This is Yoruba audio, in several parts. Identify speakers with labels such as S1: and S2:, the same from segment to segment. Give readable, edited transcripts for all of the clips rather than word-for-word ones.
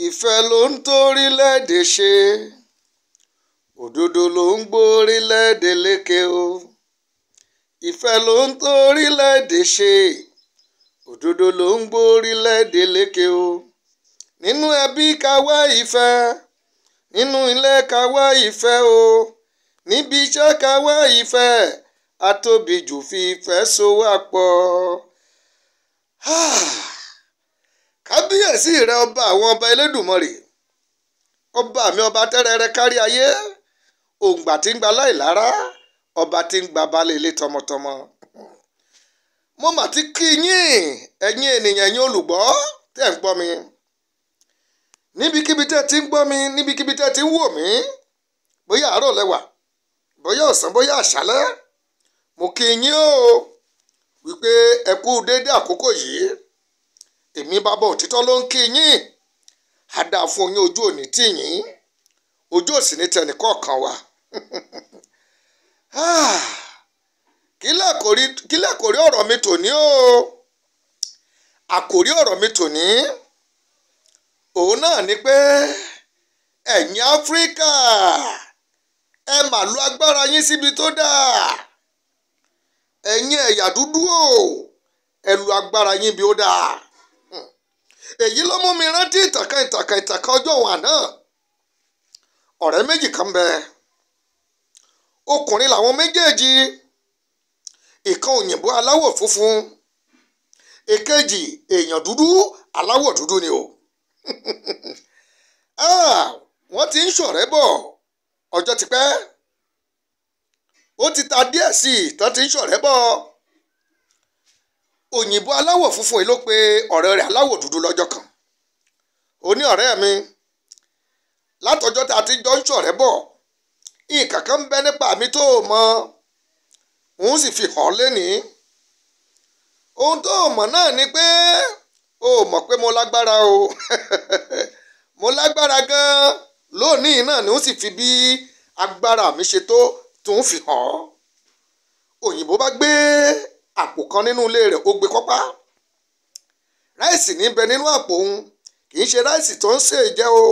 S1: ìfẹ́ ló ń torílẹ̀-èdè ṣe, òdodo ló ń gbórílẹ̀-èdè lékè o. ìfẹ́ ló ń torílẹ̀-èdè ṣe, òdodo ló ń gbórílẹ̀-èdè lékè o. nínú ẹbí ká wá ìfẹ́, nínú ilé ká wá ìfẹ́ o. níbi iṣẹ́ ká wá ìfẹ́, atóbi jù fi ìfẹ́ so wá pọ̀. kábíyèsí rẹ ọba àwọn ọba Elédùmarè, ọba mi ọba tẹ́rẹrẹ kárí ayé, òǹgbà tí ń gba láìlára, ọba tí ń gba balẹ̀ ilé tọmọtọmọ. mo mà ti kí yín ẹ̀yin ènìyàn, ẹ̀yin olùgbọ́ tẹ́ ń gbọ́ mi níbikíbi tẹ́ ti ń gbọ́ mi, níbikíbi tẹ́ ti ń wò mí, bóyá àárọ̀ lẹ́wà, bóyá ọ̀sán, bóyá àṣálẹ́, mo kí yín o wípé ẹ kú déédé àkókò yìí. èmi bàbá òtítọ́ ló ń kí yín. a dáa fún yín, ojú òní tì yín, ojú òsì ní tẹnìkọ̀ọ̀kan wa. kí làkòrí ọ̀rọ̀ mi tòní o? àkòrí ọ̀rọ̀ mi tòní òun náà ni pé ẹ̀yin Áfíríkà, ẹ mà lo agbára yín síbi tó dáa. ẹ̀yin ẹ̀yà dúdú o, ẹ lo agbára yín bí ó dáa. èyí ló mú mi rántí ìtàkàn ọjọ́ òun àná. ọ̀rẹ́ méjì kan bẹ, ọkùnrin làwọn méjèèjì, ìkan òyìnbó aláwọ̀ funfun, èkejì èèyàn dúdú aláwọ̀ dúdú ni o. wọ́n ti ń ṣọ̀rẹ́ bọ̀ ọjọ́ ti pẹ́, ó ti ta díẹ̀ sí i tán ti ń ṣọ̀rẹ́ bọ̀. òyìnbó aláwọ̀ funfun yìí ló pe ọ̀rẹ́ rẹ̀ aláwọ̀ dúdú lọ́jọ́ kan. ó ní ọ̀rẹ́ mi, látọjọ́ tá a ti jọ ń ṣọ̀rẹ́ bọ̀, nǹkan kan ń bẹ nípa mi tó o mọ̀, òun sì fi hàn lénìí. ohun tó o mọ̀ náà ni pé o mọ̀ pé mo lágbára o. mo lágbára gan-an. lónìí náà ni ó sì fi bí agbára mi ṣe tó ń fi hàn ọ́. òyìnbó bá gbé àpò kan nínú ilé rẹ̀, ó gbé kọ́pá. ráìsì níbẹ̀ nínú àpò òun, kì í ṣe ráìsì tó ń sè jẹ o,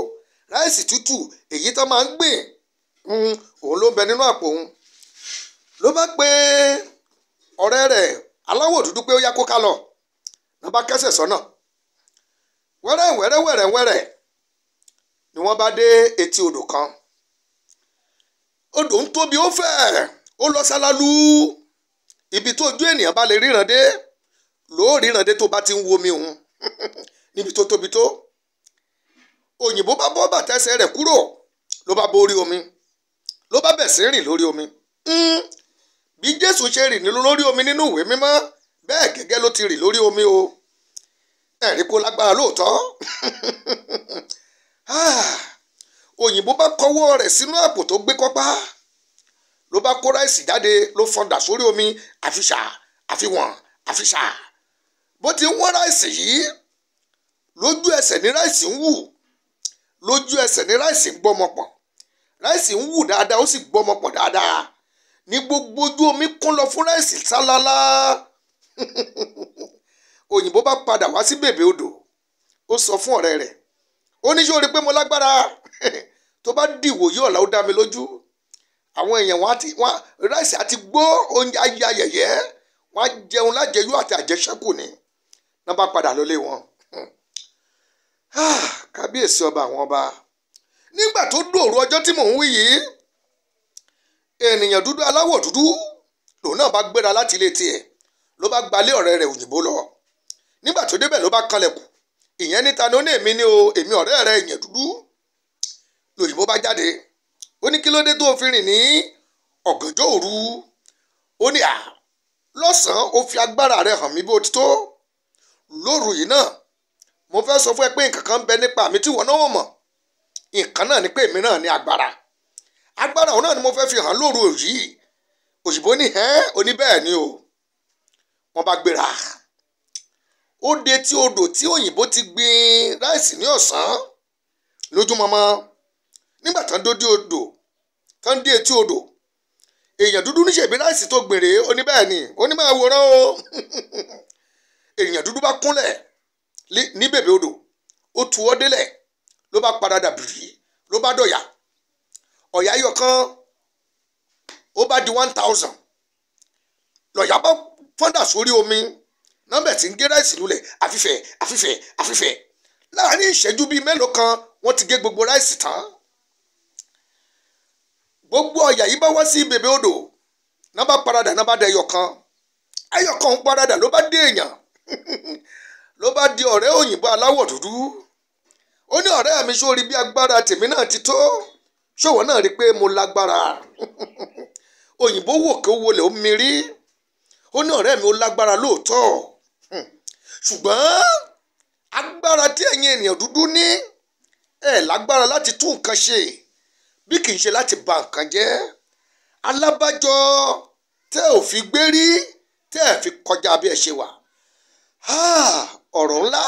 S1: ráìsì tútù èyí tó máa ń gbìn, òun ló ń bẹ nínú àpò òun. ló bá pe ọ̀rẹ́ rẹ̀ aláwọ̀ dúdú pé ó yá kó ká lọ. wọ́n bá kẹ́sẹ̀ sọ́nà, wẹ́rẹ́ ni wọ́n bá dé etí odò kan. odò ń tóbi, ó fẹ̀, ó lọ sálálú. ibi tó ojú ènìyàn bá lè ríran dé ló ríran dé tó bá ti ń wo omi òun. níbi tó tóbi tó, òyìnbó bá bọ́ bàtà ẹsẹ̀ rẹ̀ kúrò, ló bá borí omi, ló bá bẹ̀ sí rìn lórí omi. bí Jésù ṣe rìn lórí omi nínú ìwé mímọ́, bẹ́ẹ̀ gẹ́gẹ́ ló ti rìn lórí omi o. ẹ̀rí kó lágbára lóòótọ́. òyìnbó bá kọwọ́ rẹ̀ sínú àpò tó gbé kọ́pá, ló bá kó ráìsì jáde, ló fọ́n dà sórí omi, àfiṣà àfiwọ̀n àfiṣà. bó ti ń wọ́n ráìsì yìí, lójú ẹsẹ̀ ní ráìsì ń wù, lójú ẹsẹ̀ ní ráìsì ń gbọ́mọ pọ̀. ráìsì ń wù dáadáa, ó sì gbọ́mọ pọ̀ dáadáa. ní gbogbo ojú omi kún lọ fún ráìsì sálálá. òyìnbó bá padà wá sí bèbè odò, ó sọ fún ọ̀rẹ́ rẹ̀, ó ní ṣé o rí pé mo lágbára? tó bá dìwò yí ọ̀la, ó dá mi lójú, àwọn èèyàn wọn ráìsì àti gbó, oúnjẹ ayé ayẹyẹ, wọn á jẹun lájẹyó àti àjẹṣẹ́kù ni. náà bá padà lọlé wọn. kábíyèsí ọba àwọn ọba. nígbà tó dòru ọjọ́ tí mò ń wí yìí, ènìyàn dúdú aláwọ̀ dúdú lòun náà bá gbéra láti ilé tiẹ̀, ló bá gbalé ọ̀rẹ́ rẹ̀ òyìnbó lọ. nígbà tó débẹ̀ ló bá kanlẹ̀kùn. ìyẹn níta ni ó ní èmi ni o, èmi ọ̀rẹ́ rẹ̀ èèyàn dúdú. lòyìnbó bá jáde, ó ní kí ló dé tó fi rìn ní ọ̀gànjọ́ òru? ó ní lọ́sàn-án ó fi agbára rẹ̀ hàn mí bó ti tó. lóru yìí náà mo fẹ́ sọ fún ẹ pé nǹkan kan ń bẹ nípa mi tí wọ́n náà mọ̀. nǹkan náà ni pé èmi náà ní agbára òun náà ni mo fẹ́ fi hàn lóru yìí. òyìnbó ní ó ní bẹ́ẹ̀ ni o. wọ́n bá gbéra, ó dé tí odò tí òyìnbó ti gbin ráìsì ní ọ̀sán lójúmọmọ. nígbà tán dé odò, tán dé etí odò, èèyàn dúdú ní ṣèbí ráìsì tó gbèrè, ó ní bẹ́ẹ̀ ni, ó ní máa wòran o. èèyàn dúdú bá kúnlẹ̀ ní bèbè odò, ó tuwọ́ délẹ̀, ló bá padà dàbìrì ló bá dọ̀yà ọ̀yà ẹyọ kan ó bá di 1000 lọ̀yà bá fọ́ndà sórí omi nọ́mbẹ̀ tí ń gé ráìsì lulẹ̀ àfífẹ́ láàrin ìṣẹ́jú bíi mélòó kan wọ́n ti gé gbogbo ráìsì tán gbogbo ọ̀yà yìí bá wá sí bèbè odò náà bá paradà náà bá dẹ ẹyọ kan ń paradà ló bá dé èèyàn ló bá di ọ̀rẹ́ òyìnbó aláwọ̀ dúdú ó ní ọ̀rẹ́ mi sórí bí agbára tèmi náà ti tó ṣòwò náà rí i pé mo lágbára òyìnbó wò kí ó wọlé ó mi rí ó ní ọ̀rẹ́ mi ó lágbára lóòótọ́ ṣùgbọ́n agbára tí ẹ̀yin ènìyàn dúdú ní ẹ̀ lágbára láti tún nǹkan ṣe bí kì í ṣe láti ba nǹkan jẹ́ alábàjọ tẹ́ ò fi gbé rí tẹ́ ẹ̀ fi kọjá bí ẹ ṣe wà ọ̀rọ̀ ńlá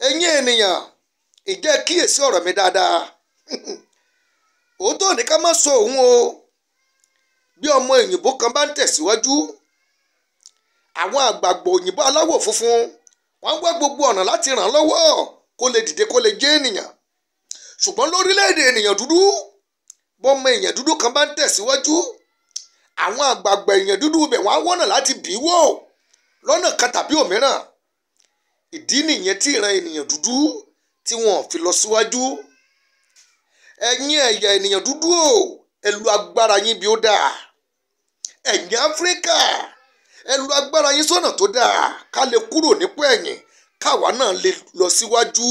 S1: ẹ̀yin ènìyàn ìjẹ́ kíyèsí ọ̀rọ̀ mi dáadáa òótọ́ ní ká má sọ òun o bí ọmọ òyìnbó kan bá ń tẹ̀síwájú àwọn àgbààgbà òyìnbó aláwọ̀ funfun wọ́n wá gbogbo ọ̀nà láti ràn án lọ́wọ́ kó lè dìde kó lè jẹ́ ènìyàn ṣùgbọ́n lórílẹ̀‐èdè ènìyàn dúdú bọ́mọ èèyàn dúdú kan bá ń tẹ̀síwájú àwọn àgbààgbà èèyàn dúdú bẹ̀ wọ́n á wọ́nà láti bì í wò lọ́nà kan tàbí òmíràn ìdí nìyẹn tí ìran ènìyàn dúdú tí wọn fi lọ síwájú ẹ̀yin ẹ̀yà ènìyàn dúdú o ẹ lu agbára yín bí ó dáa ẹ̀yin áfíríkà ẹ lu agbára yín sọ́nà tó dáa ká lè kúrò nípò ẹ̀yìn káwa náà lè lọ síwájú.